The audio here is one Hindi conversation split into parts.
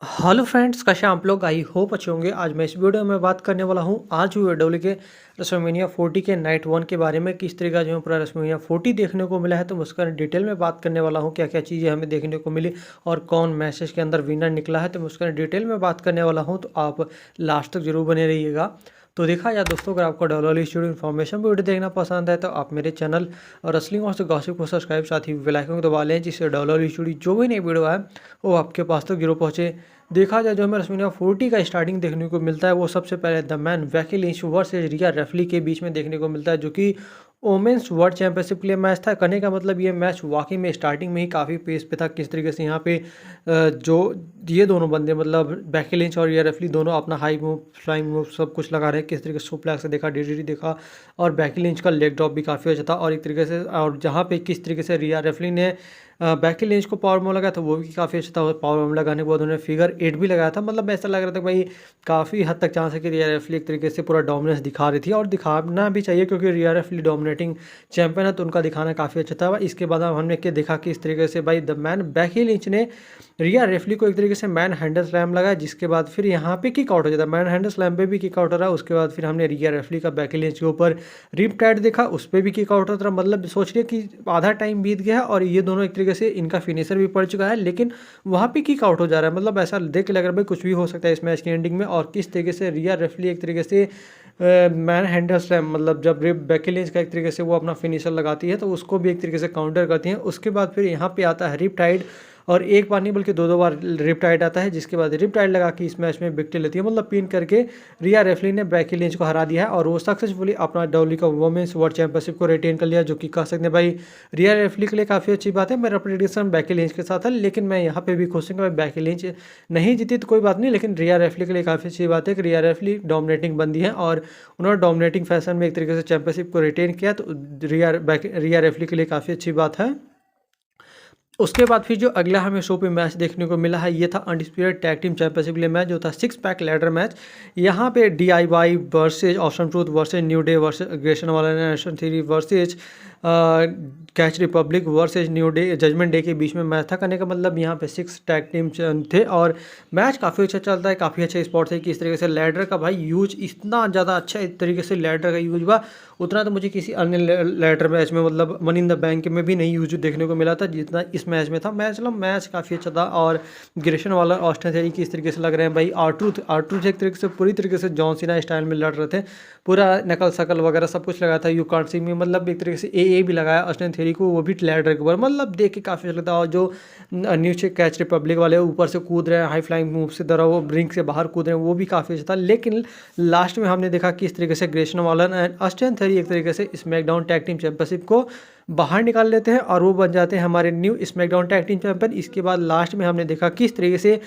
हेलो फ्रेंड्स, कैसे हैं आप लोग। आई होप अच्छे होंगे। आज मैं इस वीडियो में बात करने वाला हूं आज WWE के रेसलमेनिया 40 के नाइट 1 के बारे में। किस तरीके का जो है पूरा रेसलमेनिया 40 देखने को मिला है, तो उसका डिटेल में बात करने वाला हूं। क्या क्या चीज़ें हमें देखने को मिली और कौन मैसेज के अंदर विनर निकला है, तो मैं उसका डिटेल में बात करने वाला हूँ। तो आप लास्ट तक जरूर बने रहिएगा। तो देखा जाए दोस्तों, अगर आपको WWE स्टूडियो इन्फॉर्मेशन वीडियो देखना पसंद है, तो आप मेरे चैनल और रेसलिंग और गॉसिप को सब्सक्राइब, साथ ही बेल आइकन को दबा लें, जिससे WWE स्टूडियो जो भी नई वीडियो है वो आपके पास तक जरूर पहुँचे। देखा जाए जो हमें रेसलमेनिया 40 का स्टार्टिंग देखने को मिलता है, वो सबसे पहले the man Becky Lynch versus Riya replay के बीच में देखने को मिलता है, जो कि वोमेंस वर्ल्ड चैंपियनशिप के लिए मैच था। कहने का मतलब ये मैच वाकई में स्टार्टिंग में ही काफ़ी पेस पे था। किस तरीके से यहाँ पे जो ये दोनों बंदे मतलब बेकी लिंच और रिया रिप्ली दोनों अपना हाई मूव, फ्लाइंग मूव सब कुछ लगा रहे हैं। किस तरीके से सुप्लेक्स से देखा, डीडीटी देखा, और बेकी लिंच का लेग ड्रॉप भी काफ़ी अच्छा था। और एक तरीके से और जहाँ पे किस तरीके से रिया रिप्ली ने बेकी लिंच को पावर मूव लगाया था, वो भी काफ़ी अच्छा था। पावर मूव लगाने के बाद उन्होंने फिगर 8 भी लगाया था। मतलब ऐसा लग रहा था कि भाई काफ़ी हद तक चांस है कि रिया रिप्ली एक तरीके से पूरा डोमिनेंस दिखा रही थी, और दिखाना भी चाहिए, क्योंकि रिया रिप्ली डोमिनेटिंग चैंपियन है, तो उनका दिखाना काफ़ी अच्छा था। इसके बाद हमने क्या देखा कि इस तरीके से भाई द मैन बेकी लिंच ने रिया रिप्ली को एक तरीके से मैन हैंडल स्लैम लगाया, जिसके बाद फिर यहाँ पे किक आउट हो जाता है। मैन हैंडल स्लैम पे भी किक आउट हो रहा है। उसके बाद फिर हमने रिया रिप्ली का बेकी लिंच के ऊपर रिप टाइट देखा, उस पर भी किक आउट होता रहा। मतलब सोच लिया कि आधा टाइम बीत गया है और ये दोनों एक तरीके से इनका फिनिशर भी पड़ चुका है, लेकिन वहाँ पे किक आउट हो जा रहा है। मतलब ऐसा देख के लग रहा है भाई कुछ भी हो सकता है इस मैच की एंडिंग में। और किस तरीके से रिया रिप्ली एक तरीके से मैन हैंडल स्लैम, मतलब जब बेकी लिंच का एक तरीके से वो अपना फिनिशर लगाती है, तो उसको भी एक तरीके से काउंटर करती है। उसके बाद फिर यहाँ पे आता है रिप टाइड, और एक बार नहीं बल्कि दो दो बार रिप टाइड आता है, जिसके बाद रिप टाइड लगा के इस मैच में विक्ट्री लेती है। मतलब पिन करके रिया रिप्ली ने बेकी लिंच को हरा दिया है, और वो सक्सेसफुली अपना WWE का वुमेन्स वर्ल्ड चैंपियनशिप को रिटेन कर लिया, जो कि कह सकते हैं भाई रिया रिप्ली के लिए काफ़ी अच्छी बात है। मेरा प्रेडिक्शन बेकी लिंच के साथ है, लेकिन मैं यहाँ पे भी खुश हूँ कि भाई बेकी लिंच नहीं जीती तो कोई बात नहीं, लेकिन रिया रिप्ली के लिए काफ़ी अच्छी बात है कि रिया रिप्ली डोमिनेटिंग बंदी है, और उन्होंने डोमिनेटिंग फैशन में एक तरीके से चैंपियनशिप को रिटेन किया। तो रिया रिप्ली के लिए काफ़ी अच्छी बात है। उसके बाद फिर जो अगला हमें शो पे मैच देखने को मिला है, ये था अनडिस्प्यूटेड टैग टीम चैंपियनशिप के लिए मैच, जो था 6 पैक लैडर मैच। यहाँ पे DIY versus Awesome Truth versus New Day versus aggression वाला nation three versus Catch Republic versus New Day Judgment Day के बीच में मैच था। करने का मतलब यहाँ पे 6 टैग टीम थे, और मैच काफ़ी अच्छा चलता है, काफ़ी अच्छा स्पॉट है कि इस तरीके से लैडर का भाई यूज इतना ज़्यादा अच्छा इस तरीके से लैडर का यूज हुआ, उतना तो मुझे किसी अन्य लैडर मैच में मतलब मनी इन द बैंक में भी नहीं यूज देखने को मिला था जितना इस मैच में था। मैच काफ़ी अच्छा था, और ग्रेशन वाला ऑस्टिन थ्योरी की इस तरीके से लग रहे हैं भाई आर ट्रूथ एक तरीके से पूरी तरीके से जॉन सीना स्टाइल में लड़ रहे थे। पूरा नकल सकल वगैरह सब कुछ लगाया था। यू कांट सी मी, मतलब एक तरीके से ए भी लगाया ऑस्टिन थ्योरी को, वो भी लैडर के ऊपर। मतलब देख के काफ़ी अच्छा लगता है। और जो न्यूचे कैच रिपब्लिक वाले ऊपर से कूद रहे हैं, हाई फ्लाइंग मूव से दरा वो रिंग से बाहर कूद रहे हैं, वो भी काफ़ी अच्छा था। लेकिन लास्ट में हमने देखा कि इस तरीके से ग्रेशन वालन एंड ऑस्टिन थ्योरी एक तरीके से स्मैकडाउन टैग टीम चैंपियनशिप को बाहर निकाल लेते हैं, और वो बन जाते हैं हमारे new SmackDown tag team champion. इसके बाद लास्ट में हमने देखा किस तरीके से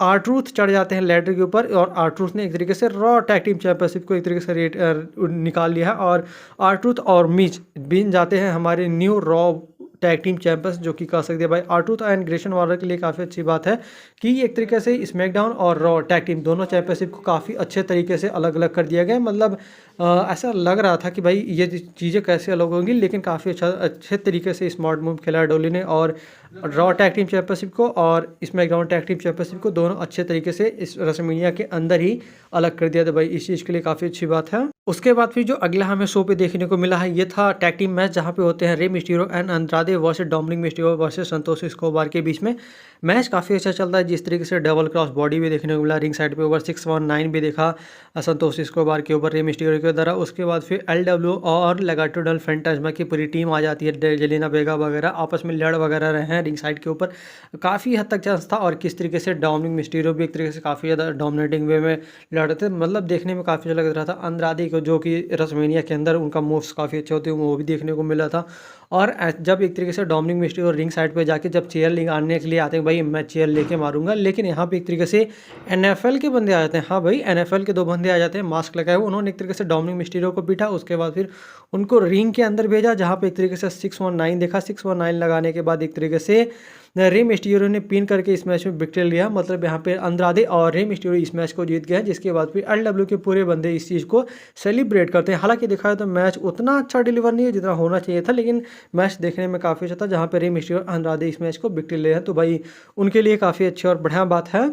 आर ट्रूथ चढ़ जाते हैं लैडर के ऊपर, और आर ट्रूथ ने एक तरीके से रॉ टैग टीम चैंपियनशिप को एक तरीके से निकाल लिया है, और आर ट्रूथ और मिज बिन जाते हैं हमारे new raw tag team champions, जो कि कह सकते हैं भाई आर ट्रूथ एंड ग्रेशन वालर के लिए काफ़ी अच्छी बात है कि एक तरीके से स्मैकडाउन और रॉ टैग टीम दोनों चैंपियनशिप को काफ़ी अच्छे तरीके से अलग अलग कर दिया गया। मतलब ऐसा लग रहा था कि भाई ये चीज़ें कैसे अलग होंगी, लेकिन काफ़ी अच्छे तरीके से स्मार्ट मूव खेला डोली ने, और रॉ टैग टीम चैंपियनशिप को और स्मैकडाउन टैग टीम चैंपियनशिप को दोनों अच्छे तरीके से इस रेसलमेनिया के अंदर ही अलग कर दिया था। भाई इस चीज़ के लिए काफ़ी अच्छी बात है। उसके बाद फिर जो अगला हमें शो पे देखने को मिला है, ये था टैग टीम मैच, जहाँ पे होते हैं Rey Mysterio and Andrade versus Dominik Mysterio versus Santos Escobar के बीच में। मैच काफ़ी अच्छा चलता है, जिस तरीके से डबल क्रॉस बॉडी भी देखने को मिला, रिंग साइड पे ओवर 619 भी देखा संतोष एस्कोबार के ऊपर रे मिस्टीरियो के द्वारा। उसके बाद फिर LW और लेगाटो डेल फैंटास्मा की पूरी टीम आ जाती है, जेलिना वेगा वगैरह आपस में लड़ वगैरह रहे हैं रिंग साइड के ऊपर। काफ़ी हद तक चांस था, और किस तरीके से डोमिनिक मिस्टीरियो भी एक तरीके से काफ़ी ज़्यादा डोमिनेटिंग वे में लड़ रहे थे। मतलब देखने में काफ़ी अच्छा लग रहा था। अंद्रादे को, जो कि रेसलमेनिया के अंदर उनका मूव्स काफ़ी अच्छे होते हैं, वो भी देखने को मिला था। और जब एक तरीके से डोमिनिक मिस्टीरियो रिंग साइड पे जाके जब चेयर निकालने के लिए आते हैं, भाई मैं चेयर लेके मारूंगा, लेकिन यहाँ पे एक तरीके से NFL के बंदे आ जाते हैं। हाँ भाई, NFL के दो बंदे आ जाते हैं मास्क लगाए हुए। उन्होंने एक तरीके से डोमिनिक मिस्टीरियो को पीटा, उसके बाद फिर उनको रिंग के अंदर भेजा, जहाँ पे एक तरीके से 619 देखा। 619 लगाने के बाद एक तरीके से रे मिस्टीरियो ने पिन करके इस मैच में विक्ट्री लिया। मतलब यहाँ पे अंद्रादे और रे मिस्टीरियो इस मैच को जीत गए, जिसके बाद फिर LW के पूरे बंदे इस चीज़ को सेलिब्रेट करते हैं। हालांकि देखा जाए तो मैच उतना अच्छा डिलीवर नहीं है जितना होना चाहिए था, लेकिन मैच देखने में काफ़ी अच्छा था, जहाँ पे रे मिस्टीरियो और अंद्रादे इस मैच को विक्ट्री ले हैं। तो भाई उनके लिए काफ़ी अच्छी और बढ़िया बात है।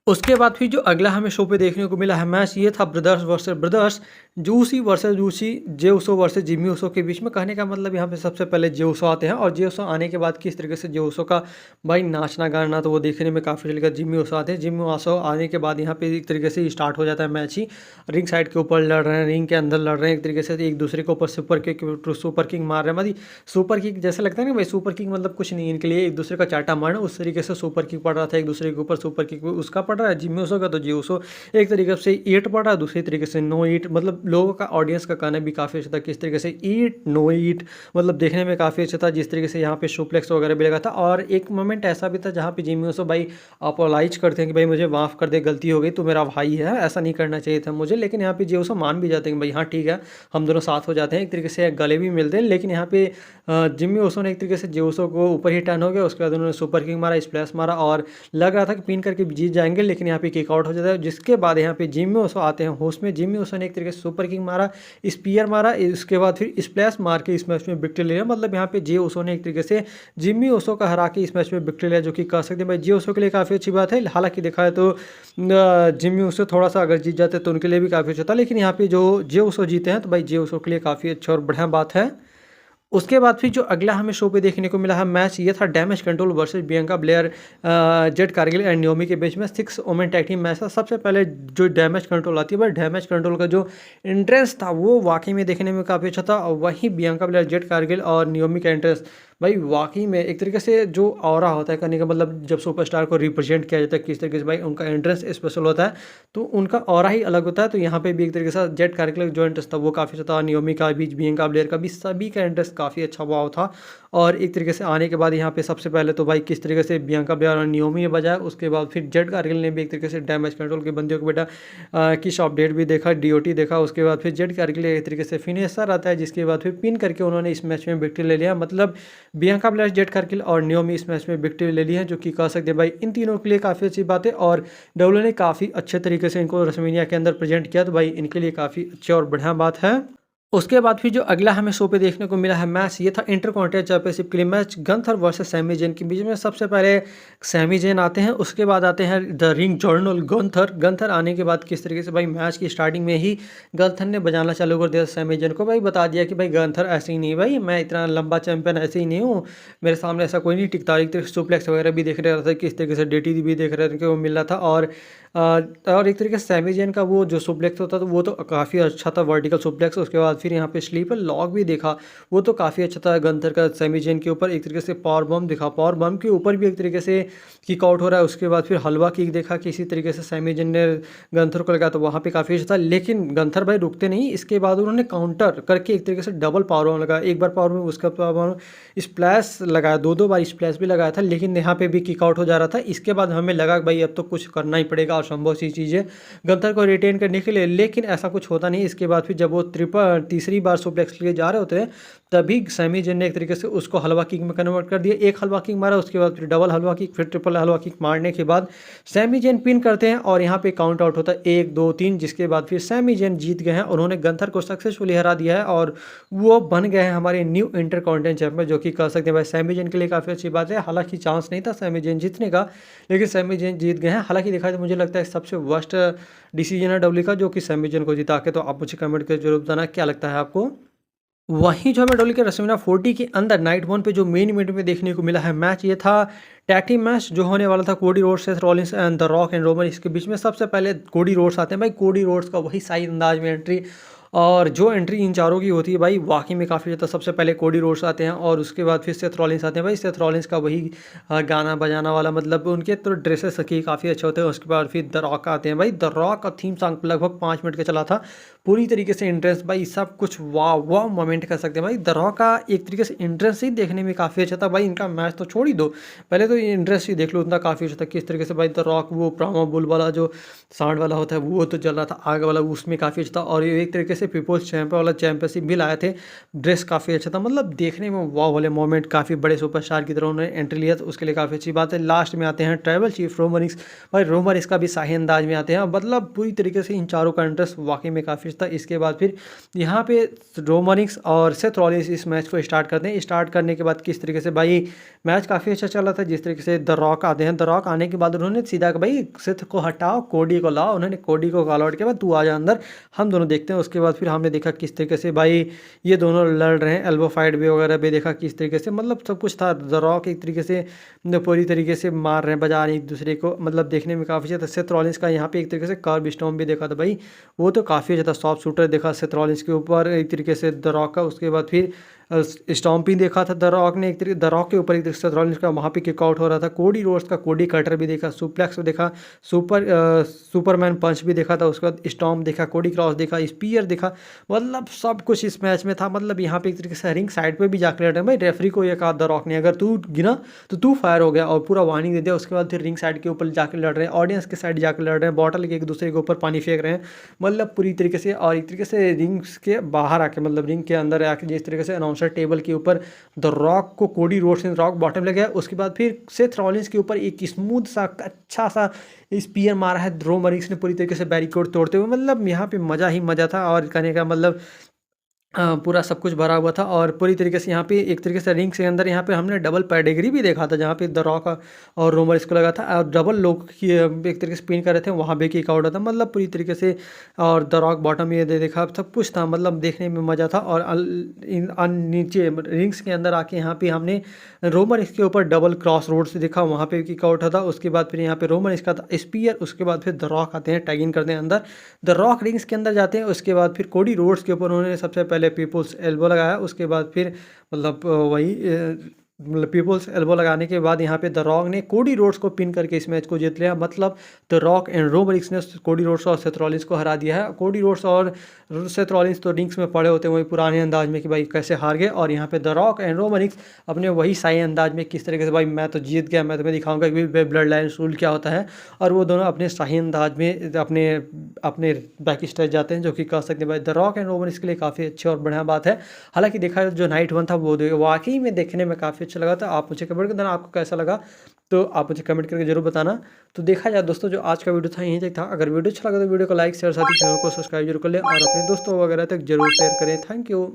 उसके बाद फिर जो अगला हमें शो पे देखने को मिला है मैच, ये था brothers versus brothers, juicy versus juicy, Jey Uso versus Jimmy Uso के बीच में। कहने का मतलब यहाँ पे सबसे पहले जे उसो आते हैं और जे उसो आने के बाद किस तरीके से जे उसो का भाई नाचना गाना तो वो देखने में काफ़ी चलेगा। जिमी उसो आते हैं, जिमी उसो आने के बाद यहाँ पे एक तरीके से स्टार्ट हो जाता है मैच ही। रिंग साइड के ऊपर लड़ रहे हैं, रिंग के अंदर लड़ रहे हैं, एक तरीके से एक दूसरे के ऊपर सुपर किंग मार रहे हैं। मतलब सुपर किक जैसे लगता है ना भाई, सुपर किक मतलब कुछ नहीं, इनके लिए एक दूसरे का चाटा मारना, उस तरीके से सुपर किक पड़ रहा था एक दूसरे के ऊपर। सुपर किक उसका पड़ रहा है जिम्मी उसो का, तो जी उसो एक तरीके से ईट पड़ रहा है, दूसरी तरीके से नो ईट। मतलब लोगों का, ऑडियंस का कहना भी काफ़ी अच्छा था किस तरीके से ईट नो ईट, मतलब देखने में काफ़ी अच्छा था जिस तरीके से यहाँ पे सुप्लेक्स वगैरह भी लगा था। और एक मोमेंट ऐसा भी था जहाँ पे जिम्मी उसो भाई अपोलाइज करते हैं कि भाई मुझे माफ़ कर दे, गलती हो गई, तो मेरा भाई है, ऐसा नहीं करना चाहिए था मुझे। लेकिन यहाँ पे जी उसो मान भी जाते हैं कि भाई हाँ ठीक है, हम दोनों साथ हो जाते हैं, एक तरीके से गले भी मिलते हैं। लेकिन यहाँ पे जिम्मी उसो ने एक तरीके से जे उसो को ऊपर ही टर्न हो गया, उसके बाद उन्होंने सुपर किंग मारा, स्प्लैश मारा और लग रहा था कि पिन करके जीत जाएंगे, लेकिन यहाँ पे किक आउट हो जाता है। जिसके बाद यहाँ पे जिम्मी उसो आते हैं होश में, जिम्मी उसो ने एक तरीके से सुपर किंग मारा, स्पीयर मारा, इसके बाद फिर स्प्लैश मार के इस मैच में विक्ट्री लिया। मतलब यहाँ पे जे उसो ने एक तरीके से जिम्मी उसो का हरा के इस मैच में विक्ट्री लिया, जो कि कह सकते हैं भाई जे उसो के लिए काफ़ी अच्छी बात है। हालांकि देखा है तो जिम्मी उसो थोड़ा सा अगर जीत जाते तो उनके लिए भी काफ़ी अच्छा था, लेकिन यहाँ पे जो जे उसो जीते हैं तो भाई जे उसो के लिए काफ़ी अच्छा और बढ़िया बात है। उसके बाद फिर जो अगला हमें शो पे देखने को मिला है मैच, ये था damage control versus Bianca Blair, Jade Cargill and Naomi के बीच में 6 वोमेन टैग टीम मैच था। सबसे पहले जो डैमेज कंट्रोल आती है, भाई डैमेज कंट्रोल का जो इंट्रेंस था वो वाकई में देखने में काफ़ी अच्छा था। और वहीं बियंका ब्लेयर, जेड कारगिल और नियोमी का इंट्रेंस भाई वाकई में एक तरीके से जो ऑरा होता है, करने का मतलब जब सुपरस्टार को रिप्रेजेंट किया जाता है किस तरीके से भाई उनका एंट्रेंस स्पेशल होता है, तो उनका ऑरा ही अलग होता है। तो यहाँ पे भी एक तरीके से जेड कारगिल जो एंट्रेंस था वो काफ़ी अच्छा था, नियोमी का भी, बियंका ब्लेयर का भी, सभी का एंट्रेंस काफ़ी अच्छा हुआ था। और एक तरीके से आने के बाद यहाँ पे सबसे पहले तो भाई किस तरीके से बियंका ब्लेयर और नियोमी ने बजाया, उसके बाद फिर जेड कारगिल ने भी एक तरीके से डैमेज कंट्रोल के बंदियों को बेटा किस अपडेट भी देखा, डीओटी देखा। उसके बाद फिर जेड कारगिल एक तरीके से फिनिशर आता है, जिसके बाद फिर पिन करके उन्होंने इस मैच में विक्ट्री ले लिया। मतलब बियंका ब्लेयर, जेड कारगिल और नियोमी इस मैच में विक्ट्री ले ली है, जो कि कह सकते हैं भाई इन तीनों के लिए काफ़ी अच्छी बात है। और डब्ल्यू ने काफ़ी अच्छे तरीके से इनको रेसलमेनिया के अंदर प्रेजेंट किया, तो भाई इनके लिए काफ़ी अच्छी और बढ़िया बात है। उसके बाद फिर जो अगला हमें शो पे देखने को मिला है मैच, ये था इंटरकॉन्टिनेंटल चैंपियनशिप के लिए match, Gunther versus Sami Zayn के बीच में। सबसे पहले सैमी जेन आते हैं, उसके बाद आते हैं the ring journal Gunther. Gunther आने के बाद किस तरीके से भाई मैच की स्टार्टिंग में ही गंथर ने बजाना चालू कर दिया सैमी जेन को, भाई बता दिया कि भाई गंथर ऐसे ही नहीं, भाई मैं इतना लंबा चैंपियन ऐसे ही नहीं हूँ, मेरे सामने ऐसा कोई नहीं टिकता। एक तरीके से सुप्लेक्स वगैरह भी देख रहे थे, किस तरीके से डेटी भी देख रहे थे कि वो मिल रहा था। और एक तरीके से सैमी जेन का वो जो सुप्लेक्स होता था वो तो काफ़ी अच्छा था, वर्टिकल सुप्लेक्स। उसके बाद फिर यहाँ पे स्लीपर लॉक भी देखा, वो तो काफ़ी अच्छा था गंथर का सैमी जेन के ऊपर। एक तरीके से पावर बम दिखा, पावर बम के ऊपर भी एक तरीके से किक आउट हो रहा है। उसके बाद फिर हलवा किक देखा, किसी तरीके से सैमी जेन ने गंथर को लगा, तो वहाँ पे काफ़ी अच्छा था। लेकिन गंथर भाई रुकते नहीं, इसके बाद उन्होंने काउंटर करके एक तरीके से डबल पावर बम लगा, एक बार पावर में उसका पावर स्प्लैश लगाया, दो बार स्प्लैश भी लगाया था, लेकिन यहाँ पे भी किक आउट हो जा रहा था। इसके बाद हमें लगा भाई अब तो कुछ करना ही पड़ेगा, असंभव सी चीज़ें गंथर को रिटेन करने के लिए, लेकिन ऐसा कुछ होता नहीं। इसके बाद फिर जब वो तीसरी बार सुप्लेक्स लिए जा रहे होते हैं, तभी सैमी जेन ने एक तरीके से उसको हलवा किक में कन्वर्ट कर दिया। एक हलवा किक मारा, उसके बाद फिर डबल हलवा किक, फिर ट्रिपल हलवा किक मारने के बाद सैमी जेन पिन करते हैं और यहाँ पे काउंट आउट होता है 1 2 3, जिसके बाद फिर सैमी जेन जीत गए हैं। उन्होंने गंथर को सक्सेसफुली हरा दिया है और वो बन गए हैं हमारे न्यू इंटरकॉन्टिनेंटल चैंपियन, जो कि कह सकते हैं भाई सैमी जेन के लिए काफ़ी अच्छी बात है। हालांकि चांस नहीं था सैमी जेन जीतने का, लेकिन सैमी जेन जीत गए हैं। हालांकि देखा जाए तो मुझे लगता है सबसे वर्स्ट डिसीजन है डब्ल्यू का, जो कि सैमी जेन को जिता के। तो आप मुझे कमेंट करके जरूर बताना क्या लगता है आपको। वहीं जो हमें डब्ल्यू के रेसलमेनिया 40 के अंदर नाइट 1 पे जो मेन इवेंट में देखने को मिला है मैच, ये था टैग टीम मैच जो होने वाला था Cody Rhodes, Seth Rollins and the rock and Roman. इसके बीच में सबसे पहले कोडी रोड्स आते हैं, भाई कोडी रोड्स का वही सही अंदाज में एंट्री, और जो एंट्री इन चारों की होती है भाई वाकई में काफ़ी ज़्यादा। सबसे पहले कोडी रोड्स आते हैं और उसके बाद फिर सेथ रॉलिंस आते हैं, भाई सेथ रॉलिंस का वही गाना बजाना वाला, मतलब उनके तो ड्रेसेस की काफ़ी अच्छे होते हैं। उसके बाद फिर द रॉक आते हैं, भाई द रॉक का थीम सॉन्ग लगभग 5 मिनट का चला था, पूरी तरीके से इंट्रेंस भाई सब कुछ वाह वाह मोमेंट कर सकते हैं। भाई द रॉक का एक तरीके से इंट्रेंस ही देखने में काफ़ी अच्छा था, भाई इनका मैच तो छोड़ ही दो, पहले तो इंट्रेंस ही देख लो, उतना काफ़ी अच्छा था। किस तरीके से भाई द रॉक वो प्रामा बुल वाला जो साउंड वाला होता है वो तो चल रहा था, आगे वाला उसमें काफ़ी अच्छा था। और ये एक तरीके से पीपल्स चैंपियन वाला चैंपियनशिप भी लाए थे, ड्रेस काफ़ी अच्छा था, मतलब देखने में वाह वाले मोमेंट, काफ़ी बड़े सुपरस्टार की तरह उन्होंने एंट्री लिया, तो उसके लिए काफ़ी अच्छी बात है। लास्ट में आते हैं ट्राइबल चीफ रोमन रिक्स, भाई रोमन रिक्स का भी शाही अंदाज में आते हैं, मतलब पूरी तरीके से इन चारों का इंटरेस्ट वाकई में काफ़ी था। इसके बाद फिर यहाँ पे रोमन रेंस और सेथ रॉलिंस इस मैच को स्टार्ट करते हैं। स्टार्ट करने के बाद किस तरीके से भाई मैच काफ़ी अच्छा चल रहा था। जिस तरीके से द रॉक आते हैं, द रॉक आने के बाद उन्होंने सीधा कि भाई सेथ को हटाओ, कोडी को लाओ। उन्होंने कोडी को कॉल आउट किया, तू आ जा अंदर, हम दोनों देखते हैं। उसके बाद फिर हमने देखा किस तरीके से भाई ये दोनों लड़ रहे हैं, एल्बो फाइट भी वगैरह भी देखा किस तरीके से, मतलब सब कुछ था। द रॉक एक तरीके से पूरी तरीके से मार रहे हैं, बजा रहे हैं एक दूसरे को, मतलब देखने में काफ़ी अच्छा था। सेथ रॉलिंस का यहाँ पे एक तरीके से कर्ब स्टॉम्प भी देखा था भाई, वो तो काफ़ी अच्छा था। सॉफ्ट शूटर देखा सेथ रॉलिंस के ऊपर एक तरीके से द रॉक का। उसके बाद फिर स्टॉम्पिंग देखा था द रॉक ने, एक तरीके द रॉक के ऊपर एक तरीके से रॉलिंस का वहाँ पे किकआउट हो रहा था। कोडी रोड्स का कोडी कटर भी देखा, सुप्लेक्स देखा, सुपरमैन पंच भी देखा था। उसके बाद स्टॉम्प देखा, कोडी क्रॉस देखा, स्पीयर देखा, मतलब सब कुछ इस मैच में था। मतलब यहाँ पे एक तरीके से रिंग साइड पे भी जाकर लड़ रहे हैं भाई। रेफरी को ये कहा द रॉक ने, अगर तू गिना तो तू फायर हो गया, और पूरा वार्निंग दे दिया। उसके बाद फिर रिंग साइड के ऊपर जाकर लड़ रहे हैं, ऑडियंस के साइड जाकर लड़ रहे हैं, बॉटल के एक दूसरे के ऊपर पानी फेंक रहे हैं, मतलब पूरी तरीके से। और एक तरीके से रिंग्स के बाहर आके, मतलब रिंग के अंदर आके जिस तरीके से अनाउंसर टेबल के ऊपर द रॉक को कोडी रोड्स ने रॉक बॉटम ले गया। उसके बाद फिर सेथ रॉलिंस के ऊपर एक स्मूथ सा अच्छा सा स्पीयर मारा है रोमन रेंस ने, पूरी तरीके से बैरिकेड तोड़ते हुए। मतलब यहाँ पे मज़ा ही मज़ा था। और कहने का मतलब पूरा सब कुछ भरा हुआ था। और पूरी तरीके से यहाँ पे एक तरीके से रिंग के अंदर यहाँ पे हमने डबल पेडिग्री भी देखा था, जहाँ पे द रॉक और रोमन रेंस को लगा था, और डबल लोग की एक तरीके से पिन कर रहे थे, वहाँ भी किक आउट था, मतलब पूरी तरीके से। और द रॉक बॉटम ये देखा, सब कुछ था, मतलब देखने में मज़ा था। और नीचे रिंग्स के अंदर आके यहाँ पे हमने रोमन रेंस के ऊपर डबल क्रॉस रोड से देखा, वहाँ पे किक आउट था। उसके बाद फिर यहाँ पे रोमन रेंस का था स्पीयर। उसके बाद फिर द रॉक आते हैं, टैग इन करते हैं अंदर, द रॉक रिंग्स के अंदर जाते हैं। उसके बाद फिर कोडी रोड्स के ऊपर उन्होंने सबसे पहले पीपल्स एल्बो लगाया। उसके बाद फिर मतलब वही मतलब पीपल्स एल्बो लगाने के बाद यहाँ पे द रॉक ने कोडी रोड्स को पिन करके इस मैच को जीत लिया। मतलब the rock and Roman Reigns ने कोडी रोड्स और सेथ रॉलिंस को हरा दिया है। कोडी रोड्स और सेथ रॉलिंस तो रिंग्स में पड़े होते हैं वही पुराने अंदाज में कि भाई कैसे हार गए, और यहाँ पे the rock and Roman Reigns अपने वही सही अंदाज में किस तरीके से भाई मैं तो जीत गया, मैं तुम्हें दिखाऊंगा कि ब्लड लाइन रूल क्या होता है। और वो दोनों अपने सही अंदाज में अपने अपने बैक स्टेज जाते हैं, जो कि कह सकते हैं भाई the rock and Roman Reigns के लिए काफ़ी अच्छी और बढ़िया बात है। हालांकि देखा जो नाइट 1 था वो वाकई में देखने में काफ़ी अच्छा लगा था। आप मुझे कमेंट कर देना आपको कैसा लगा, तो आप मुझे कमेंट करके जरूर बताना। तो देखा जाए दोस्तों, जो आज का वीडियो था यहीं तक था। अगर वीडियो अच्छा लगा तो वीडियो को लाइक शेयर, साथ ही चैनल को सब्सक्राइब जरूर कर लें, और अपने दोस्तों वगैरह तक जरूर शेयर करें। Thank you.